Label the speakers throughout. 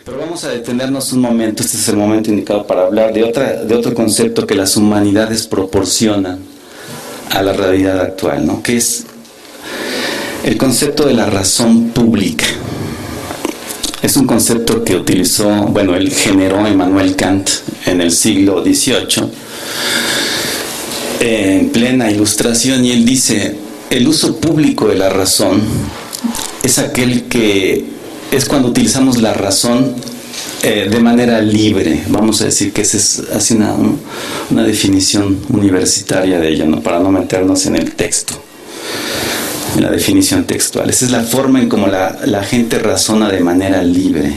Speaker 1: Pero vamos a detenernos un momento, este es el momento indicado para hablar de otro concepto que las humanidades proporcionan a la realidad actual, ¿no? Que es el concepto de la razón pública. Es un concepto que él generó Immanuel Kant en el siglo XVIII, en plena Ilustración, y él dice: el uso público de la razón es aquel que es cuando utilizamos la razón de manera libre. Vamos a decir que esa es así una definición universitaria de ella, ¿no? Para no meternos en el texto, en la definición textual. Esa es la forma en cómo la gente razona de manera libre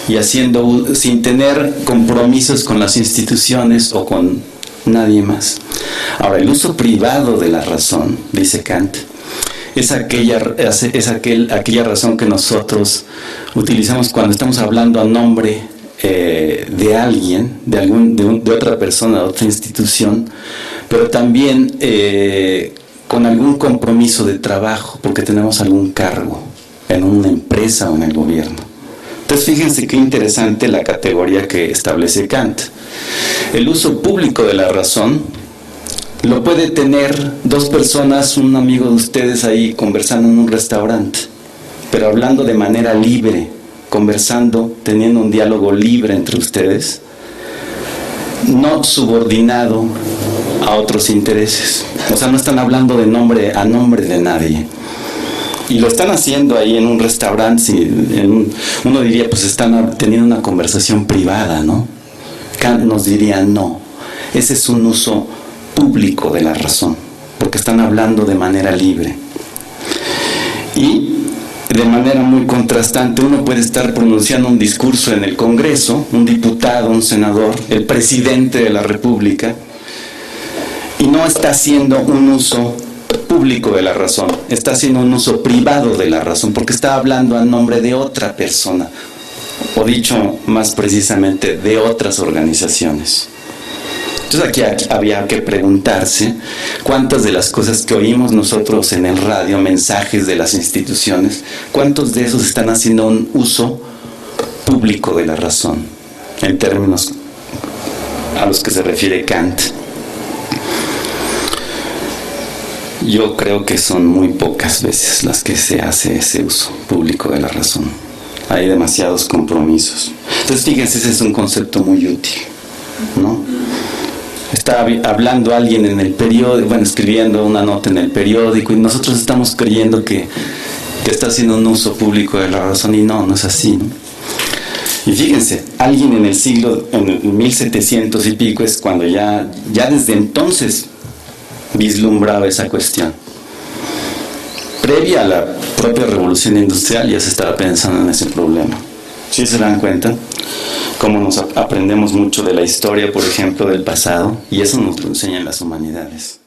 Speaker 1: y sin tener compromisos con las instituciones o con nadie más. Ahora, el uso privado de la razón, dice Kant, es aquella razón que nosotros utilizamos cuando estamos hablando a nombre de alguien, de otra persona, de otra institución, pero también con algún compromiso de trabajo, porque tenemos algún cargo en una empresa o en el gobierno. Entonces, fíjense qué interesante la categoría que establece Kant. El uso público de la razón lo puede tener dos personas, un amigo de ustedes ahí conversando en un restaurante, pero hablando de manera libre, conversando, teniendo un diálogo libre entre ustedes, no subordinado a otros intereses. O sea, no están hablando a nombre de nadie. Y lo están haciendo ahí en un restaurante, uno diría, pues están teniendo una conversación privada, ¿no? Kant nos diría, no, ese es un uso público de la razón, porque están hablando de manera libre. Y de manera muy contrastante, uno puede estar pronunciando un discurso en el Congreso, un diputado, un senador, el presidente de la República, y no está haciendo un uso público de la razón, está haciendo un uso privado de la razón, porque está hablando a nombre de otra persona, o dicho más precisamente, de otras organizaciones. Entonces aquí había que preguntarse cuántas de las cosas que oímos nosotros en el radio, mensajes de las instituciones, cuántos de esos están haciendo un uso público de la razón, en términos a los que se refiere Kant. Yo creo que son muy pocas veces las que se hace ese uso público de la razón. Hay demasiados compromisos. Entonces, fíjense, ese es un concepto muy útil, ¿no? Está hablando alguien en el periódico, escribiendo una nota en el periódico, y nosotros estamos creyendo que está haciendo un uso público de la razón, y no es así, ¿no? Y fíjense, alguien en el 1700 y pico es cuando ya desde entonces vislumbraba esa cuestión. Previa a la propia revolución industrial ya se estaba pensando en ese problema. ¿Sí se dan cuenta? Cómo nos aprendemos mucho de la historia, por ejemplo, del pasado, y eso nos lo enseñan las humanidades.